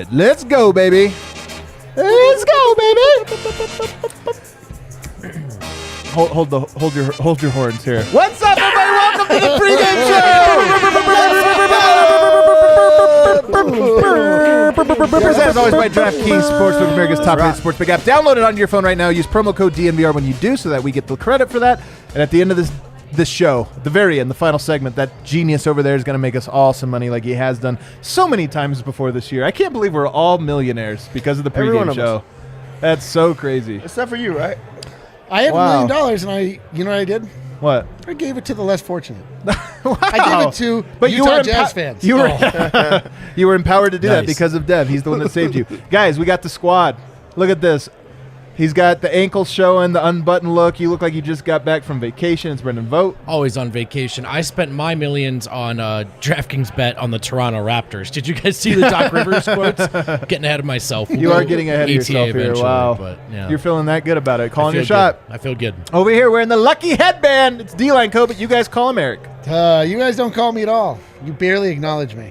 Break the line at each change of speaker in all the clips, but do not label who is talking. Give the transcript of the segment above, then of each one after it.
started. Let's go, baby. Let's go, baby. hold your horns here. What's up, everybody? Welcome to the pregame show. Presented as always by DraftKings Sportsbook, America's top-rated sportsbook app. Download it onto your phone right now. Use promo code DNVR when you do, so that we get the credit for that. And at the end of this show, the very end, the final segment, that genius over there is going to make us all some money like he has done so many times before this year. I can't believe we're all millionaires because of the pregame show. That's so crazy.
Except for you, right?
I have $1 million, and you know what I did?
What?
I gave it to the less fortunate.
Wow.
I gave it to Utah Jazz fans.
You were empowered to do that because of Dev. He's the one that saved you. Guys, we got the squad. Look at this. He's got the ankles showing, the unbuttoned look. You look like you just got back from vacation. It's Brendan Vogt.
Always on vacation. I spent my millions on DraftKings bet on the Toronto Raptors. Did you guys see the Doc Rivers quotes? Getting ahead of myself.
You are getting ahead of yourself here. Wow.
But, yeah.
You're feeling that good about it. Calling your shot.
I feel good.
Over here, wearing the lucky headband. It's D-Line Co, but you guys call him Eric.
You guys don't call me at all. You barely acknowledge me.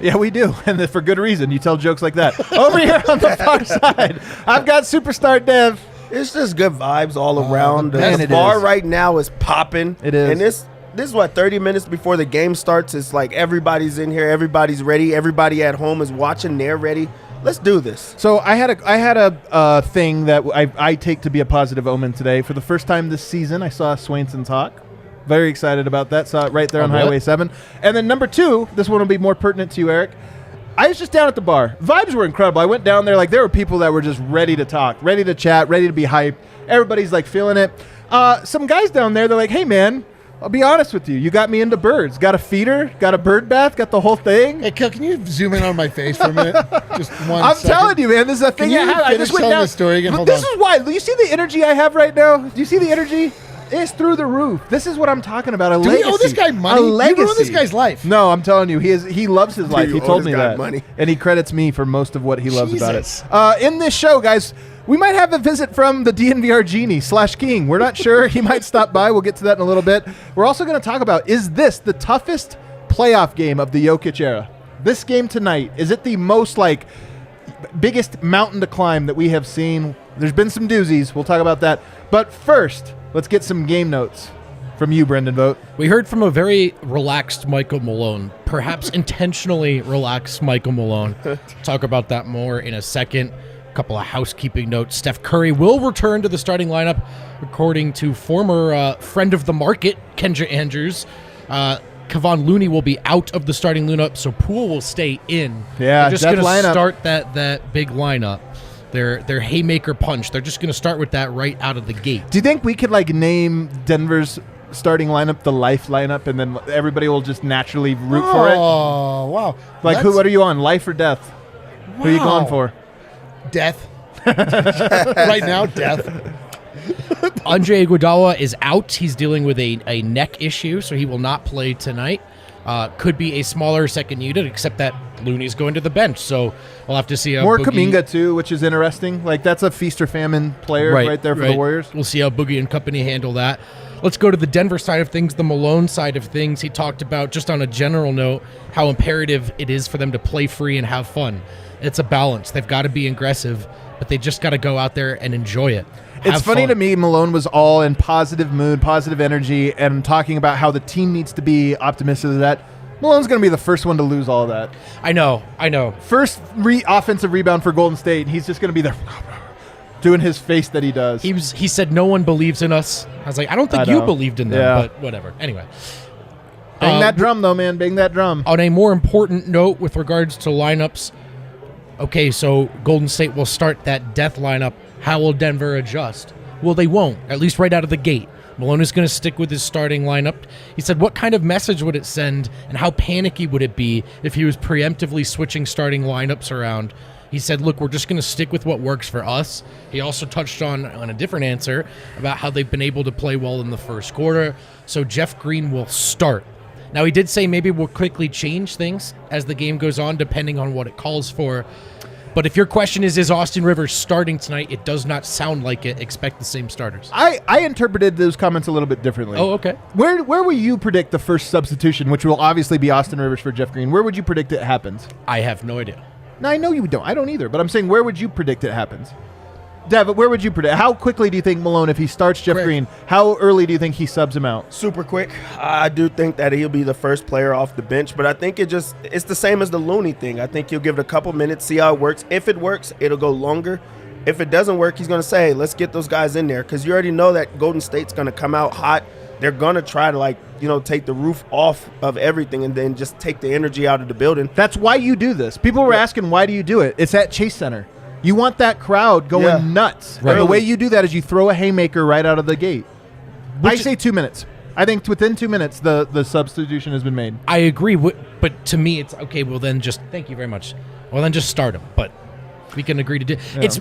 Yeah, we do, and for good reason. You tell jokes like that. Over here on the far side, I've got Superstar Dev.
It's just good vibes all around.
Man,
The
it
bar
is.
right now is popping.
It is.
And this is what, 30 minutes before the game starts. It's like everybody's in here, everybody's ready, everybody at home is watching, they're ready. Let's do this.
So I had a thing that I take to be a positive omen today. For the first time this season, I saw Swainson's Hawk. Very excited about that. Saw it right there on Highway 7. And then number 2, this one will be more pertinent to you, Eric. I was just down at the bar. Vibes were incredible. I went down there, like there were people that were just ready to talk, ready to chat, ready to be hyped. Everybody's like feeling it. Some guys down there, they're like, hey, man, I'll be honest with you. You got me into birds. Got a feeder, got a bird bath, got the whole thing.
Hey, Kel, can you zoom in on my face for a minute? Just one
I'm
second.
telling you, man, this is a thing.
Can you
I just
finish
went
telling
down.
the story again? Hold
This
on.
is why. Do you see the energy I have right now? Do you see the energy? It's through the roof. This is what I'm talking about.
Do we owe this guy money?
A legacy.
You ruined this guy's life.
No, I'm telling you, he loves his life.
you
He
owe
told
this
me
guy
that,
money?
and he credits me for most of what he loves
Jesus.
about it. In this show, guys, we might have a visit from the DNVR Genie / King. We're not sure. He might stop by. We'll get to that in a little bit. We're also going to talk about, is this the toughest playoff game of the Jokic era? This game tonight, is it the most biggest mountain to climb that we have seen? There's been some doozies. We'll talk about that. But first, let's get some game notes from you, Brendan Vogt.
We heard from a very relaxed Michael Malone, perhaps intentionally relaxed Michael Malone. Talk about that more in a second. A couple of housekeeping notes. Steph Curry will return to the starting lineup, according to former friend of the market, Kendra Andrews. Kevon Looney will be out of the starting lineup, so Poole will stay in.
Yeah,
they're just going to
lineup.
start that big lineup. Their haymaker punch. They're just going to start with that right out of the gate.
Do you think we could name Denver's starting lineup the life lineup, and then everybody will just naturally root for it?
Oh, wow.
What are you on, life or death? Who are you going for?
Death. Right now, death.
Andre Iguodala is out. He's dealing with a neck issue, so he will not play tonight. Could be a smaller second unit, except that Looney's going to the bench, so we'll have to see how
More
Boogie...
Kuminga, too, which is interesting. That's a feast or famine player right there for the Warriors.
We'll see how Boogie and company handle that. Let's go to the Denver side of things, the Malone side of things. He talked about, just on a general note, how imperative it is for them to play free and have fun. It's a balance. They've got to be aggressive, but they just got to go out there and enjoy it.
It's funny to me, Malone was all in positive mood, positive energy, and talking about how the team needs to be optimistic of that. Malone's going to be the first one to lose all of that.
I know.
First offensive rebound for Golden State, and he's just going to be there doing his face that he does.
He said no one believes in us. I was like, I don't think you believed in them, but whatever. Anyway.
Bang that drum, though, man. Bang that drum.
On a more important note with regards to lineups, okay, so Golden State will start that death lineup. How will Denver adjust? Well, they won't, at least right out of the gate. Malone is going to stick with his starting lineup. He said, what kind of message would it send, and how panicky would it be if he was preemptively switching starting lineups around? He said, look, we're just going to stick with what works for us. He also touched on a different answer about how they've been able to play well in the first quarter. So Jeff Green will start. Now, he did say maybe we'll quickly change things as the game goes on, depending on what it calls for. But if your question is Austin Rivers starting tonight, it does not sound like it. Expect the same starters.
I interpreted those comments a little bit differently.
Oh, okay.
Where will you predict the first substitution, which will obviously be Austin Rivers for Jeff Green? Where would you predict it happens?
I have no idea.
No, I know you don't. I don't either. But I'm saying, where would you predict it happens? Dev, where would you predict? How quickly do you think Malone, if he starts Jeff Green, how early do you think he subs him out?
Super quick. I do think that he'll be the first player off the bench, but I think it's the same as the Looney thing. I think he'll give it a couple minutes, see how it works. If it works, it'll go longer. If it doesn't work, he's going to say, hey, let's get those guys in there, because you already know that Golden State's going to come out hot. They're going to try to, take the roof off of everything and then just take the energy out of the building.
That's why you do this. People were asking, why do you do it? It's at Chase Center. You want that crowd going nuts.
Right.
And the way you do that is you throw a haymaker right out of the gate. I say 2 minutes. I think within 2 minutes, the substitution has been made.
I agree, but to me, it's okay. Well, then thank you very much. Well, then just start him. But we can agree to do. Yeah. It's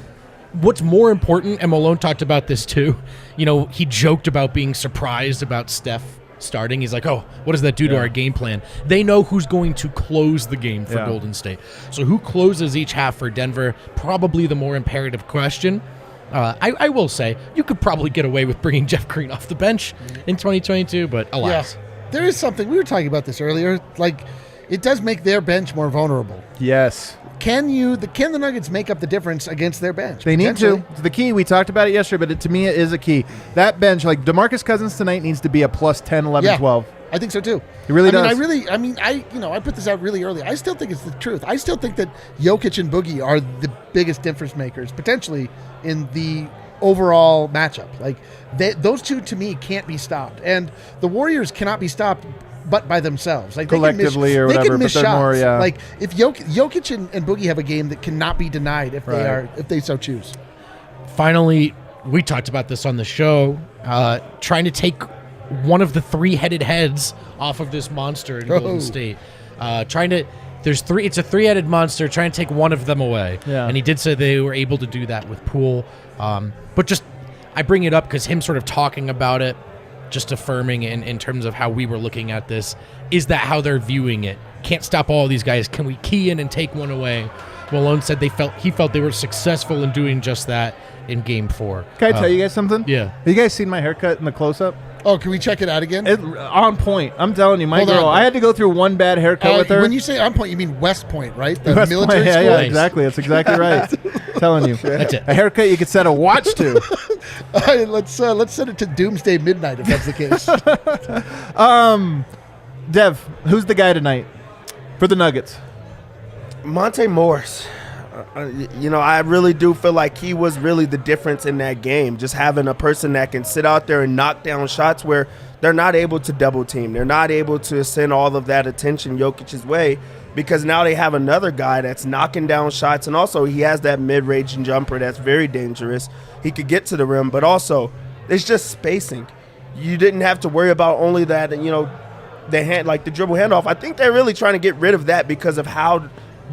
what's more important, and Malone talked about this too. He joked about being surprised about Steph starting. He's like, oh, what does that do to our game plan? They know who's going to close the game for Golden State. So who closes each half for Denver? Probably the more imperative question. I will say, you could probably get away with bringing Jeff Green off the bench in 2022, but alas.
Yeah. There is something, we were talking about this earlier, it does make their bench more vulnerable.
Yes.
Can the Nuggets make up the difference against their bench?
They need to. It's the key. We talked about it yesterday, but to me, it is a key. That bench, like DeMarcus Cousins tonight, needs to be a plus 10, 11, 12.
I think so too.
He really does.
I put this out really early. I still think it's the truth. I still think that Jokic and Boogie are the biggest difference makers, potentially, in the overall matchup. Those two, to me, can't be stopped. And the Warriors cannot be stopped but by themselves,
collectively or whatever.
They can miss
but they're
shots.
More,
if Jokic and Boogie have a game that cannot be denied if they so choose.
Finally, we talked about this on the show. Trying to take one of the three-headed heads off of this monster in Golden State. It's a three-headed monster. Trying to take one of them away. Yeah. And he did say they were able to do that with Poole. But I bring it up because him sort of talking about it, just affirming in terms of how we were looking at this. Is that how they're viewing it? Can't stop all these guys. Can we key in and take one away? Malone said he felt they were successful in doing just that in Game 4.
Can I tell you guys something?
Yeah.
Have you guys seen my haircut in the close-up?
Oh, can we check it out again?
On point. I'm telling you, my girl. I had to go through one bad haircut with her.
When you say on point, you mean West Point, right? The
West
military
Point,
school?
Yeah, exactly. That's exactly right. Telling you.
That's it.
A haircut you could set a watch to.
Let's set it to Doomsday Midnight if that's the case.
Dev, who's the guy tonight for the Nuggets?
Monte Morris. I really do feel like he was really the difference in that game. Just having a person that can sit out there and knock down shots where they're not able to double team. They're not able to send all of that attention Jokic's way, because now they have another guy that's knocking down shots. And also he has that mid-range jumper that's very dangerous. He could get to the rim, but also it's just spacing. You didn't have to worry about only that, the dribble handoff. I think they're really trying to get rid of that because of how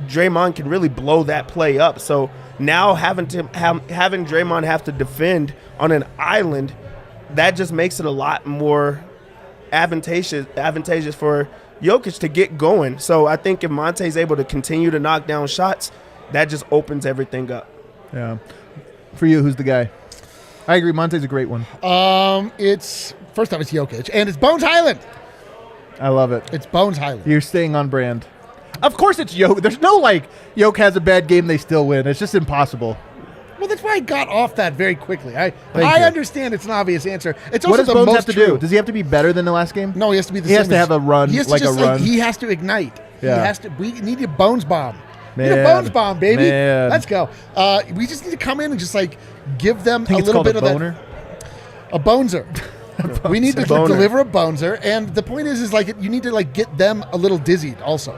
Draymond can really blow that play up. So now having Draymond have to defend on an island, that just makes it a lot more advantageous for Jokic to get going. So I think if Monte's able to continue to knock down shots, that just opens everything up.
Yeah. For you, who's the guy? I agree. Monte's a great one.
It's Jokic, and it's Bones Highland.
I love it.
It's Bones Highland.
You're staying on brand. Of course it's Jokic. There's no Jokic has a bad game, they still win. It's just impossible.
Well, that's why I got off that very quickly. I understand it's an obvious answer. It's also
what does Bones have to do? Does he have to be better than the last game?
No, he has to be the same.
He has to have a run,
he has to run. He has to ignite.
Yeah.
We need a Bones bomb.
Man.
Need a Bones bomb, baby.
Man.
Let's go. We just need to come in and just give them
a
little bit of
boner?
A boneser. We need to deliver a boneser, and the point is you need to get them a little dizzied also.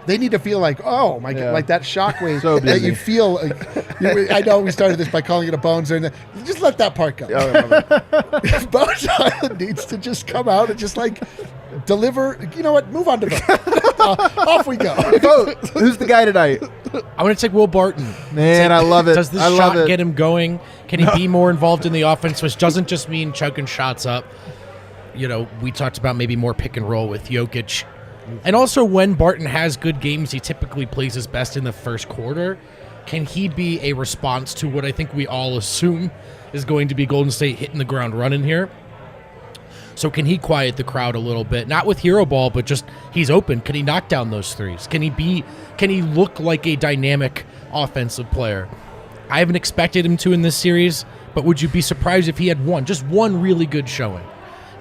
They need to feel oh my god, like that shockwave that you feel. I know we started this by calling it a boneser, and just let that part go. Bones Island needs to just come out and just deliver. You know what? Move on to Vogt. Off we go.
Vogt. Who's the guy tonight?
I want to take Will Barton.
Man, I love it.
Does this shot get him going? Can he be more involved in the offense, which doesn't just mean choking shots up? We talked about maybe more pick and roll with Jokic. And also when Barton has good games, he typically plays his best in the first quarter. Can he be a response to what I think we all assume is going to be Golden State hitting the ground running here? So can he quiet the crowd a little bit? Not with hero ball, but just he's open. Can he knock down those threes? Can he look like a dynamic offensive player? I haven't expected him to in this series, but would you be surprised if he had just one really good showing?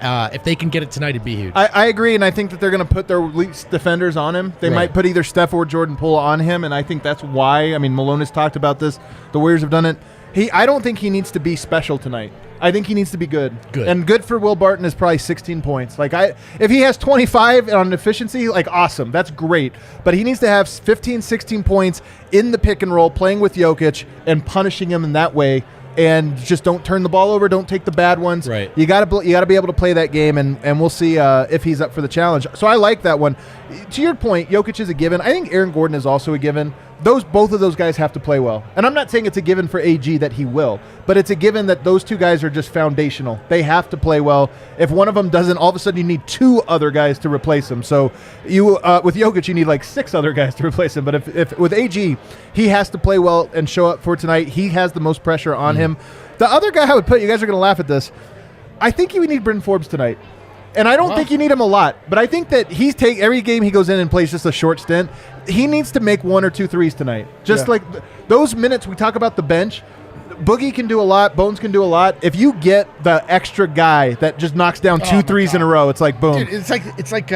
If they can get it tonight, it'd be huge.
I agree, and I think that they're going to put their least defenders on him. They might put either Steph or Jordan Poole on him, and I think that's why. I mean, Malone has talked about this. The Warriors have done it. I don't think he needs to be special tonight. I think he needs to be good. And good for Will Barton is probably 16 points. If he has 25 on efficiency, awesome. That's great. But he needs to have 15, 16 points in the pick and roll, playing with Jokic and punishing him in that way. And just don't turn the ball over. Don't take the bad ones.
Right.
You got to be able to play that game, and we'll see if he's up for the challenge. So I like that one. To your point, Jokic is a given. I think Aaron Gordon is also a given. Both of those guys have to play well. And I'm not saying it's a given for AG that he will, but it's a given that those two guys are just foundational. They have to play well. If one of them doesn't, all of a sudden you need two other guys to replace him. So with Jokic, you need 6 other guys to replace him. But if with AG, he has to play well and show up for tonight. He has the most pressure on him. The other guy I would put, you guys are going to laugh at this, I think you would need Bryn Forbes tonight. And I don't think you need him a lot, but I think that every game he goes in and plays just a short stint. He needs to make 1 or 2 threes tonight. Those minutes we talk about the bench, Boogie can do a lot, Bones can do a lot. If you get the extra guy that just knocks down 2 threes in a row, it's like boom.
Dude, it's like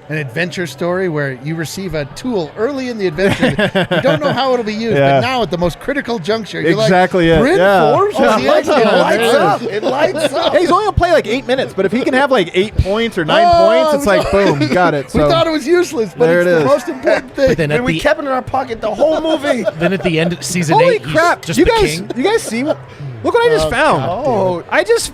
an adventure story where you receive a tool early in the adventure. You don't know how it'll be used, but now at the most critical juncture, you're
exactly
Bryn Forbes?
It lights up.
Hey, he's only going to play 8 minutes, but if he can have 8 points or 9 points, it's like, boom, got it. So
we thought it was useless, but it's the most important thing.
But then
And we kept it in our pocket the whole movie.
Then at the end of season
Holy
8,
crap.
he's just
You
the
guys,
king.
you guys see what? Look what I just found.
Oh,
I just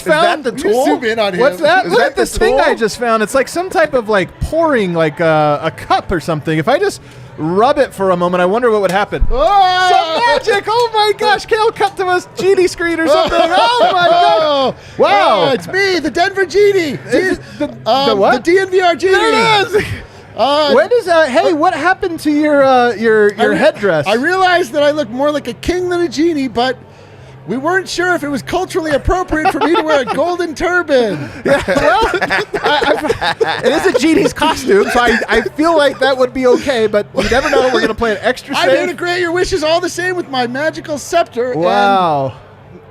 found
that the
You
tool?
zoom in on him.
What's that?
Is
Look
that
at this
the
thing
tool?
I just found. It's like some type of pouring a cup or something. If I just rub it for a moment, I wonder what would happen.
Oh!
Some magic! Oh my gosh! Kale cut to us Genie screen or something. Oh my gosh! Wow!
It's me, the Denver Genie.
The what?
The DNVR Genie.
There it is. When is hey, what happened to your headdress?
I realized that I look more like a king than a genie, but we weren't sure if it was culturally appropriate for me to wear a golden turban.
Well, it is a genie's costume, so I feel like that would be okay, but you never know. We're going to play an extra
I'm here
safe.
to grant your wishes all the same with my magical scepter.
Wow.
And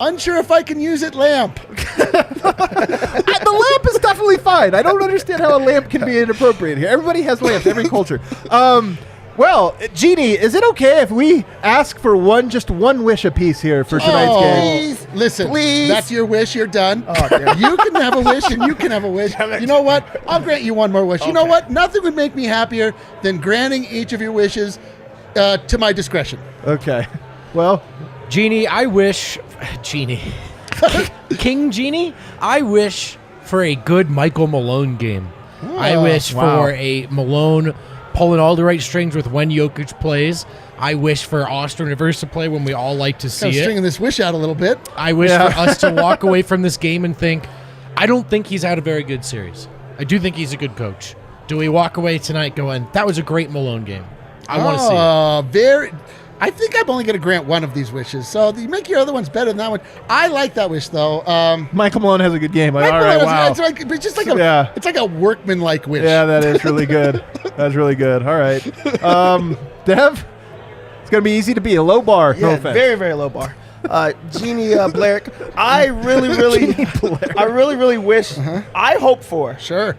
unsure if I can use it lamp.
The lamp is definitely fine. I don't understand how a lamp can be inappropriate here. Everybody has lamps, every culture. Well, Genie, is it okay if we ask for just one wish apiece here for tonight's game?
Please. Listen,
Please.
that's your wish. You're done.
Oh, damn.
You can have a wish and you can have a wish. You know what? I'll grant you one more wish. You know what? Nothing would make me happier than granting each of your wishes to my discretion.
Okay. Well,
Genie, I wish... Genie. King Genie? I wish for a good Michael Malone game. I wish for a Malone pulling all the right strings with when Jokic plays. I wish for Austin Rivers to play when we all like to see
I'm
it.
stringing this wish out a little bit.
I wish for us to walk away from this game and think, I don't think he's had a very good series. I do think he's a good coach. Do we walk away tonight going, that was a great Malone game? I want to see it.
I think I'm only going to grant one of these wishes. So you make your other ones better than that one. I like that wish, though.
Michael Malone has a good game. All
Michael
right,
Malone
wow.
it's just like it's like a workman-like wish.
Yeah, that is really good. That's really good. All right. Dev, it's going to be easy to beat. A low bar.
Yeah,
No offense.
very, very low bar. Genie Blair, I really wish, I hope for
Sure.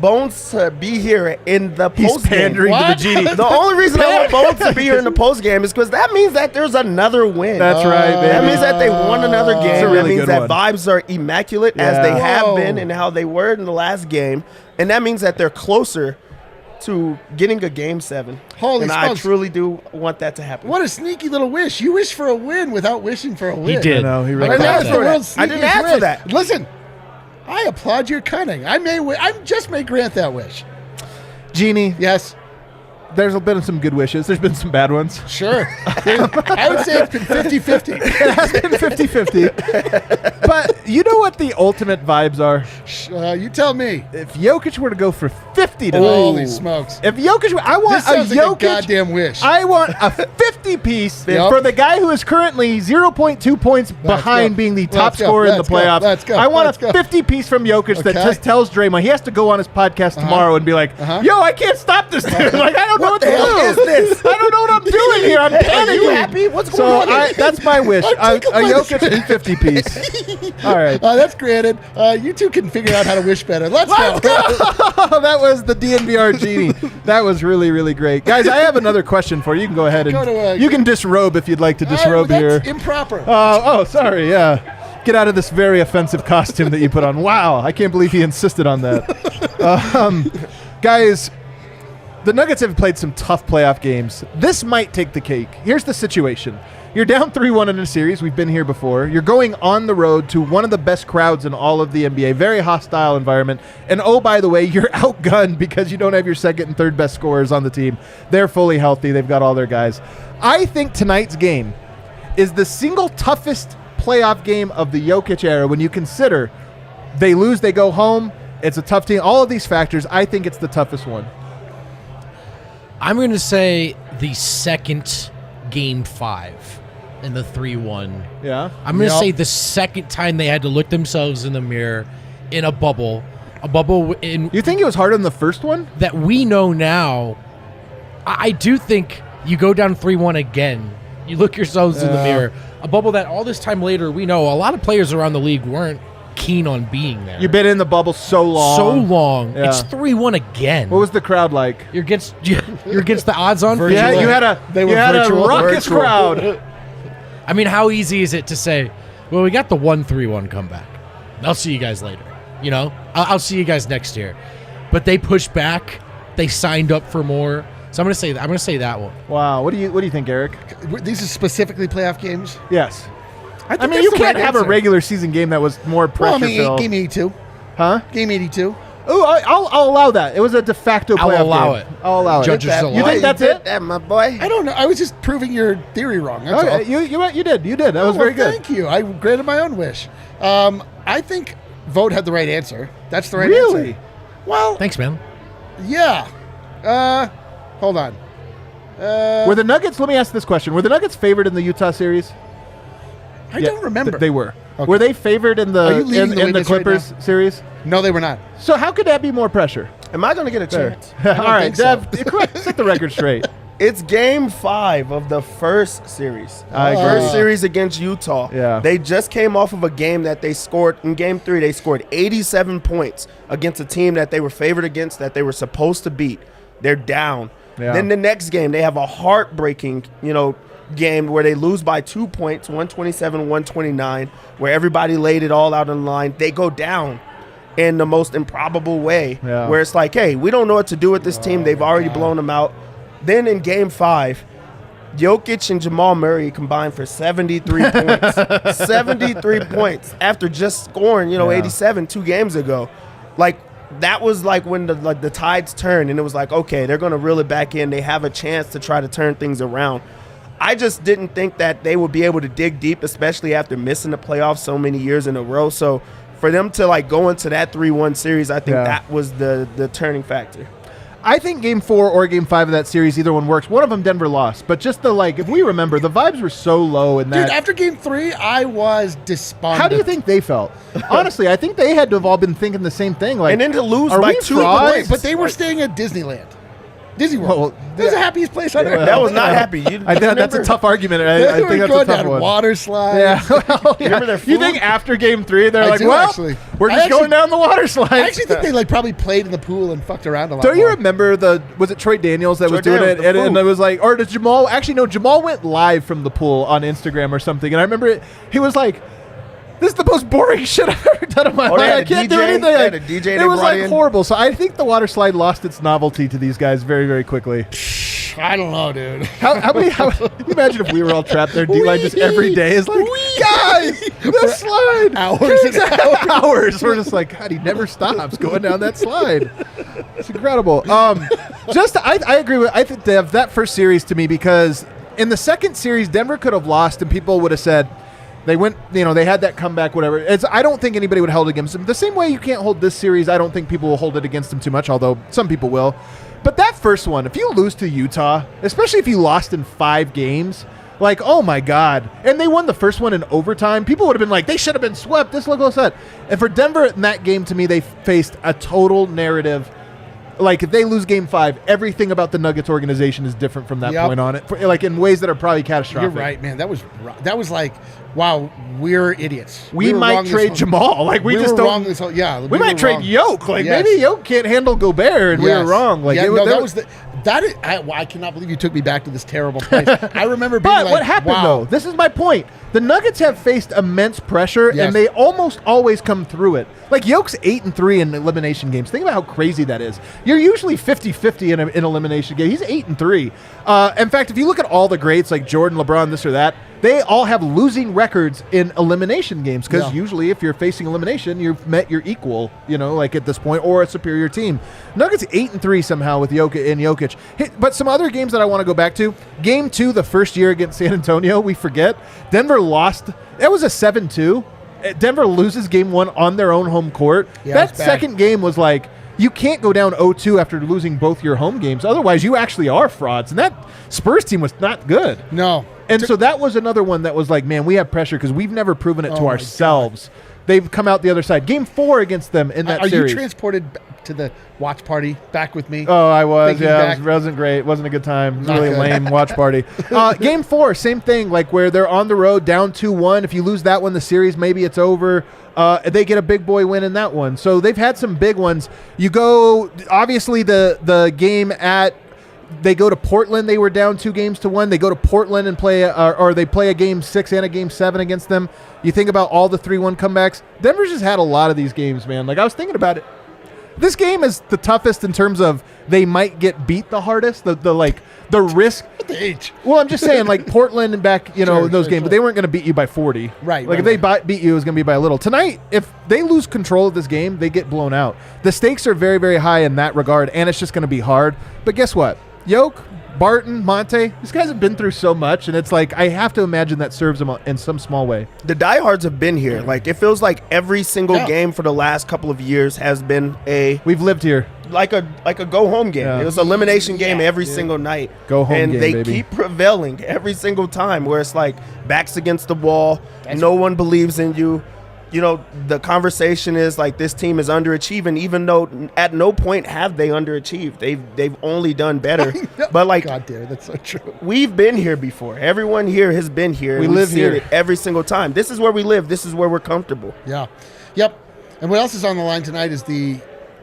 Bones to be here in the
He's
post game.
pandering to the Genie.
The only reason I want Bones to be here in the post game is because that means that there's another win.
That's right, baby.
That means that they won another game.
That's a really
that means
good
that
one.
vibes are immaculate as
Yeah.
they have
Whoa.
been and how they were in the last game. And that means that they're closer to getting a game 7.
Holy
and I
smokes.
truly do want that to happen.
What a sneaky little wish. You wish for a win without wishing for a win.
He did.
I know, he really
And
did.
that was the world's
I didn't
sneakiest
ask for
wish.
that.
Listen, I applaud your cunning. I just may grant that wish.
Genie,
Yes.
there's been some good wishes. There's been some bad ones.
Sure. I would say it's been 50-50.
It has been 50-50. But you know what the ultimate vibes are?
You tell me.
If Jokic were to go for 50 tonight.
Holy smokes.
If Jokic, I want
This sounds
a
like
Jokic.
a goddamn wish.
I want a 50-piece
Yep.
for the guy who is currently 0.2 points behind
go.
being the top
Let's go.
scorer in the
Let's go.
playoffs.
Let's go.
I want
Let's
a
go.
50-piece from Jokic that
Okay.
just tells Draymond he has to go on his podcast tomorrow and be like, "Yo, I can't stop this dude. Like, I don't know what to do.
hell is this?
I don't know what I'm doing here. I'm panicking."
Are you happy? What's going on?
That's my wish. A
tickle by the
Jokic 50-piece. All right.
That's granted. You two can figure out how to wish better. Let's go.
That was the DNVR Genie. That was really, really great. Guys, I have another question for you. You can go ahead and you can disrobe if you'd like to disrobe here.
That's improper.
Oh, sorry. Yeah. Get out of this very offensive costume that you put on. Wow. I can't believe he insisted on that. Guys, the Nuggets have played some tough playoff games. This might take the cake. Here's the situation. You're down 3-1 in a series. We've been here before. You're going on the road to one of the best crowds in all of the NBA. Very hostile environment. And oh, by the way, you're outgunned because you don't have your second and third best scorers on the team. They're fully healthy. They've got all their guys. I think tonight's game is the single toughest playoff game of the Jokic era when you consider they lose, they go home. It's a tough team. All of these factors, I think it's the toughest one.
I'm going to say the second Game 5 in the 3-1.
Yeah.
I'm going to say the second time they had to look themselves in the mirror in a bubble in
You think it was harder than the first one?
that we know now. I do think you go down 3-1 again. You look yourselves in the mirror. A bubble that all this time later, we know a lot of players around the league weren't keen on being there.
You've been in the bubble so long. Yeah.
It's 3-1 again.
What was the crowd like?
You're against the odds-on.
Yeah, you had a raucous
Virtual.
crowd.
I mean, how easy is it to say, well, we got the 1-3-1 comeback. I'll see you guys later. You know, I'll see you guys next year. But they pushed back. They signed up for more. So I'm going to say that one.
Wow. What do you think, Eric?
These are specifically playoff games.
Yes.
I
I mean, you can't have a regular season game that was more
Well, I
pressure
mean,
filled.
game 82.
Huh?
Game 82.
Oh, I'll allow that. It was a de facto playoff
I'll allow
game.
it.
I'll allow it.
Judges allow
You think that's it?
That, my boy.
I don't know. I was just proving your theory wrong. That's all.
Okay, you did. That was very good.
Thank you. I granted my own wish. I think Vogt had the right answer. That's the right
Really?
answer. Well,
Thanks, man.
yeah. Hold on.
Were the Nuggets? Let me ask this question: were the Nuggets favored in the Utah series?
I don't remember.
They were.
Okay.
Were they favored in
Are you
the
leading the
in the
witness right
Clippers series?
No, they were not.
So how could that be more pressure?
Am I going to get a chance?
All right,
think so.
Dev, set the record straight.
It's game 5 of the first series.
I agree.
First series against Utah.
Yeah.
They just came off of a game that they scored. In game 3, they scored 87 points against a team that they were favored against, that they were supposed to beat. They're down.
Yeah.
Then the next game, they have a heartbreaking, game where they lose by 2 points, 127-129, where everybody laid it all out on the line. They go down in the most improbable way, where it's like, hey, we don't know what to do with this team. They've already blown them out. Then in game 5, Jokic and Jamal Murray combined for 73 points. 73 points after just scoring, 87 2 games ago. Like, that was like when the tides turned, and it was like, okay, they're going to reel it back in. They have a chance to try to turn things around. I just didn't think that they would be able to dig deep, especially after missing the playoffs so many years in a row. So for them to go into that 3-1 series, I think that was the turning factor.
I think Game 4 or Game 5 of that series, either one works. One of them Denver lost, but just if we remember, the vibes were so low in that.
Dude, after game 3, I was despondent.
How do you think they felt? Honestly, I think they had to have all been thinking the same thing.
And then to lose
are
by
we
2
frauds?
points.
But they were staying at Disneyland. Disney World. That was the happiest place on earth.
That was not happy.
I think that's a tough argument. I think that's a
going
tough
down
one.
water slides.
Yeah. Well, yeah.
Remember their
You
food?
think after Game 3, they're
I
like,
do,
well,
actually.
we're just going down the water slide.
I actually think they probably played in the pool and fucked around a lot.
Don't you
more.
remember was it Troy Daniels that was
Troy
doing
Daniels,
it?
the
And
fool.
it was like, or did Jamal? Actually, no, Jamal went live from the pool on Instagram or something. And I remember he was like, this is the most boring shit I've ever done in my
Oh, they
life.
had
I
a
can't do
DJ?
anything.
They had a DJ they
it was
brought in?
horrible. So I think the water slide lost its novelty to these guys very, very quickly.
I don't know, dude.
How can you imagine if we were all trapped there? D-line just every day is like, guys, the slide.
Hours and
hours. We're just like, God, he never stops going down that slide. It's incredible. I agree with. I think Dev, that first series to me, because in the second series, Denver could have lost, and people would have said they went. They had that comeback, whatever. I don't think anybody would have held it against them. The same way you can't hold this series, I don't think people will hold it against them too much, although some people will. But that first one, if you lose to Utah, especially if you lost in 5 games, like, oh my God. And they won the first one in overtime. People would have been like, they should have been swept. This look what's that. And for Denver in that game, to me, they faced a total narrative. Like, if they lose game 5, everything about the Nuggets organization is different from that point on. Like, in ways that are probably catastrophic.
You're right, man. That was like, wow, we're idiots.
We might trade Jamal. Like, we just don't.
We
might trade Yoke. Like, maybe Yoke can't handle Gobert, and we were wrong. Like,
I cannot believe you took me back to this terrible place. I remember being
but what happened, though? This is my point. The Nuggets have faced immense pressure, and they almost always come through it. Like, Yoke's 8-3 in elimination games. Think about how crazy that is. You're usually 50-50 in an elimination game. He's 8-3. In fact, if you look at all the greats, like Jordan, LeBron, this or that, they all have losing records in elimination games, because usually if you're facing elimination, you've met your equal, like at this point, or a superior team. Nuggets 8-3 somehow with Jokic. But some other games that I want to go back to. Game 2, the first year against San Antonio, we forget. Denver lost. That was a 7-2. Denver loses game 1 on their own home court. That second game was like, you can't go down 0-2 after losing both your home games. Otherwise, you actually are frauds. And that Spurs team was not good.
No.
And so that was another one that was like, man, we have pressure because we've never proven it to ourselves. They've come out the other side. Game 4 against them in that series.
Are you transported to the watch party back with me?
Oh, I was. Yeah, it wasn't great. It wasn't a good time. It was really lame watch party. Game 4, same thing, like where they're on the road down 2-1. If you lose that one, the series, maybe it's over. They get a big boy win in that one. So they've had some big ones. You go, obviously, the game they go to Portland. They were down 2-1. They go to Portland and play, or they play a game 6 and a game 7 against them. You think about all the 3-1 comebacks. Denver's just had a lot of these games, man. Like, I was thinking about it. This game is the toughest in terms of they might get beat the hardest. The risk. Well, I'm just saying, like Portland and back, those games, but they weren't going to beat you by 40.
Right.
Like if they beat you, it was going to be by a little. Tonight, if they lose control of this game, they get blown out. The stakes are very, very high in that regard, and it's just going to be hard. But guess what? Yoke, Barton, Monte, these guys have been through so much, and it's like I have to imagine that serves them in some small way.
The diehards have been here. Like, it feels like every single game for the last couple of years has been
we've lived here.
Like a go home game. Yeah. It was an elimination game every single night.
Go home game,
and they keep prevailing every single time, where it's like backs against the wall. No one believes in you. The conversation is like this team is underachieving, even though at no point have they underachieved. They've only done better. But like,
God damn, that's so true.
We've been here before. Everyone here has been here.
We live here
it every single time. This is where we live. This is where we're comfortable.
Yeah. Yep. And what else is on the line tonight is the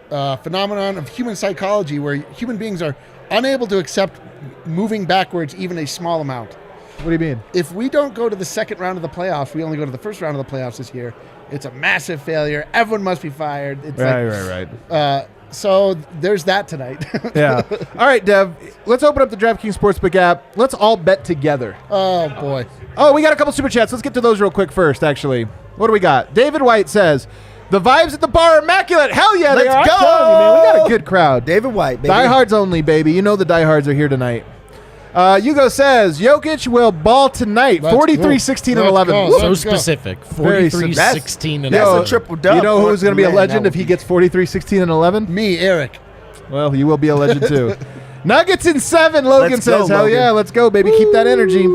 phenomenon of human psychology, where human beings are unable to accept moving backwards even a small amount.
What do you mean?
If we don't go to the second round of the playoffs, we only go to the first round of the playoffs this year. It's a massive failure. Everyone must be fired. It's
right.
So there's that tonight.
Yeah. All right, Dev. Let's open up the DraftKings Sportsbook app. Let's all bet together.
Oh, boy.
Oh, we got a couple super chats. Let's get to those real quick first, actually. What do we got? David White says, the vibes at the bar are immaculate. Hell yeah, they are.
Let's go.
I'm telling you, man. We got a good crowd.
David White, baby.
Diehards only, baby. You know the diehards are here tonight. Hugo says, Jokic will ball tonight. 43, 16, and 11.
So specific. 43, 16, and 11.
That's a triple-double.
You know who's going to be a legend if he gets 43, 16, and 11?
Me, Eric.
Well, you will be a legend, too. Nuggets in 7, Logan
Let's
says.
go,
Hell
Logan.
yeah, let's go, baby. Keep that energy.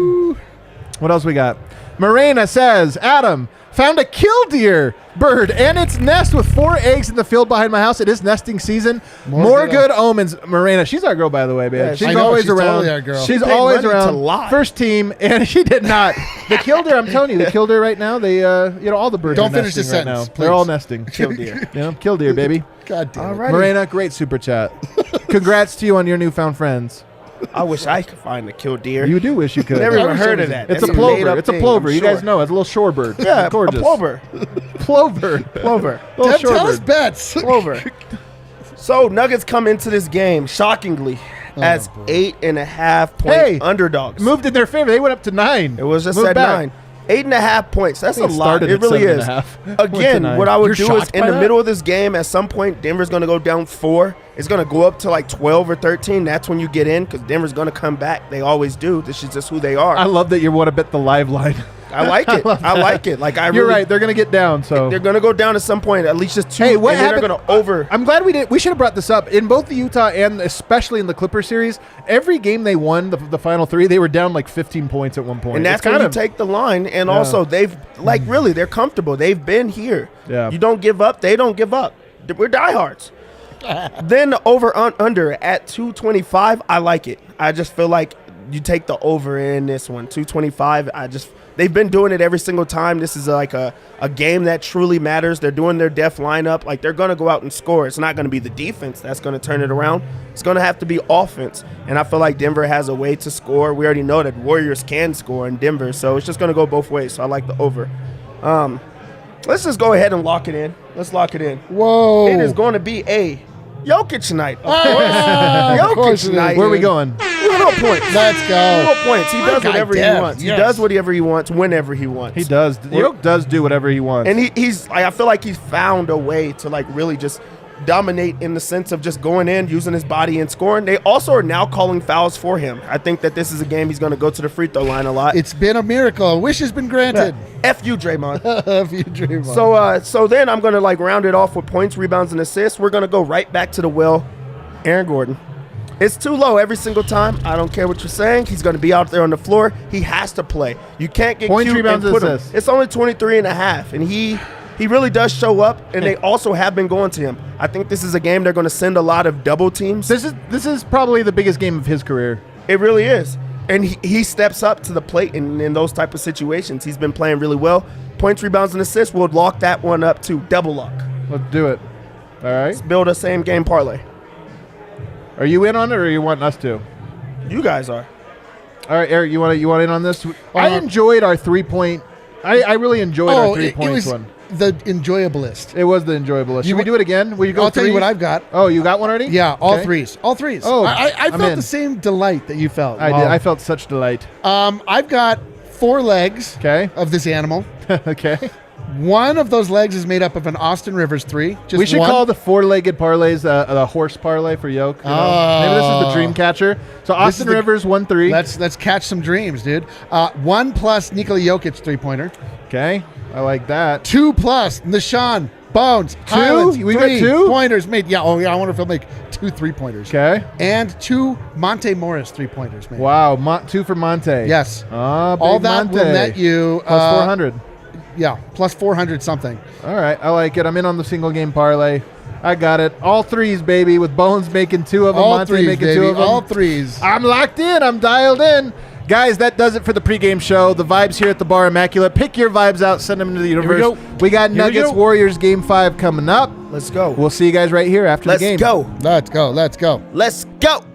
What else we got? Morena says, Adam, found a killdeer bird and its nest with 4 eggs in the field behind my house. It is nesting season. More good omens. Morena, she's our girl, by the way, man.
Yeah,
she's always around.
Totally our girl.
She's
She paid
always
money to
around.
lie.
First team, and she did not. The killdeer, I'm telling you, the killdeer right now, they, all the birds
Don't
are
finish
nesting
this
right
sentence,
now.
please.
They're all nesting.
Killdeer.
Killdeer, baby.
God damn it.
All right.
Morena, great super chat. Congrats to you on your newfound friends.
I wish I could find a killdeer.
You do wish you could.
Never
I
even
wish
heard
I
of
was-
that.
It's
That's
a
made-up
plover. It's a
thing,
plover.
I'm
You
sure.
guys know it's a little shorebird.
Yeah,
Gorgeous.
a plover.
Plover.
Plover.
Little
Deb, tell us
shorebird.
bets.
Plover. So Nuggets come into this game shockingly as 8.5 point underdogs.
Moved in their favor. They went up to 9.
It was just
Moved
at
back.
9. 8.5 points. That's a lot.
started
It
at
really is.
7.5.
Again,
Went to
what I would
You're
do is
shocked
in
by
the
that?
middle of this game, at some point, Denver's going to go down 4. It's going to go up to like 12 or 13. That's when you get in because Denver's going to come back. They always do. This is just who they are.
I love that you want to bet the live line.
I like it. I like it. Like
You're right. They're going to get down. So
They're going to go down at some point, at least just 2.
Hey, what
and then
happened?
they're going to over.
I'm glad we did. We should have brought this up in both the Utah and especially in the Clippers series. Every game they won, the final 3, they were down like 15 points at one point.
And that's
kind
when you
of
take the line. And also, they've, like, really, they're comfortable. They've been here.
Yeah.
You don't give up. They don't give up. We're diehards. Then the over-under at 225, I like it. I just feel like you take the over in this one. 225, they've been doing it every single time. This is like a game that truly matters. They're doing their def lineup. Like, they're going to go out and score. It's not going to be the defense that's going to turn it around. It's going to have to be offense. And I feel like Denver has a way to score. We already know that Warriors can score in Denver, so it's just going to go both ways. So I like the over. Let's just go ahead and lock it in. Let's lock it in.
Whoa.
It is going to be a Jokic night. Of course.
Of course it
Jokic
is.
night.
Where are we going?
Little points.
Let's go.
Little points. He does whatever he
Dev,
wants.
yes.
He does whatever he wants whenever he wants.
He does. Yoke does do whatever he wants.
And he's like, I feel like he's found a way to like really just dominate in the sense of just going in, using his body and scoring. They also are now calling fouls for him. I think that this is a game he's going to go to the free throw line a lot.
It's been a miracle. A wish has been granted.
F you, Draymond.
If you dream on.
So then I'm going to like round it off with points, rebounds, and assists. We're going to go right back to the well. Aaron Gordon. It's too low every single time. I don't care what you're saying. He's going to be out there on the floor. He has to play. You can't get
Points,
cute
rebounds,
and put him.
assists.
It's only 23.5, and he really does show up, and they also have been going to him. I think this is a game they're going to send a lot of double teams.
This is probably the biggest game of his career.
It really is. And he steps up to the plate in those type of situations. He's been playing really well. Points, rebounds, and assists, we'll lock that one up to double lock.
Let's do it. All right.
Build a same game parlay.
Are you in on it, or are you wanting us to?
You guys are.
All right, Eric, you want in on this? I enjoyed our 3-point. I really enjoyed our 3
it
points
was
one.
the enjoyablest.
It was the enjoyablest. Should we do it again? Will you go?
I'll tell you what I've got.
Oh, you got one already?
Yeah, all
Okay.
threes. All threes.
Oh,
I
I'm
felt
in.
the same delight that you felt.
I
Wow.
did. I felt such delight.
I've got 4 legs
Okay.
of this animal.
Okay.
One of those legs is made up of an Austin Rivers 3. Just
We should
one.
call the 4-legged parlays the horse parlay for Yoke. You know? Maybe this is the dream catcher. So Austin Rivers 1-3.
Let's catch some dreams, dude. 1 plus Nikola Jokic 3-pointer.
Okay. I like that.
2 plus Nishan Bones.
2?
Highlands,
We got
3
2?
pointers made. Yeah. Oh yeah. I wonder if he'll make 2 3-pointers.
Okay.
And 2 Monte Morris 3-pointers made.
Wow. 2 for Monte.
Yes.
Oh,
All that
Monte.
will net you
Plus 400.
Yeah, plus 400 something.
All right. I like it. I'm in on the single game parlay. I got it. All threes, baby, with Bones making 2 of them.
All
Monte
threes,
making
baby.
2 of them.
All threes.
I'm locked in. I'm dialed in. Guys, that does it for the pregame show. The vibes here at the bar immaculate. Pick your vibes out. Send them into the universe.
go.
We got
Here we
Nuggets
go.
Warriors game 5 coming up.
Let's go.
We'll see you guys right here after
Let's
the game.
go.
Let's go. Let's go.
Let's go.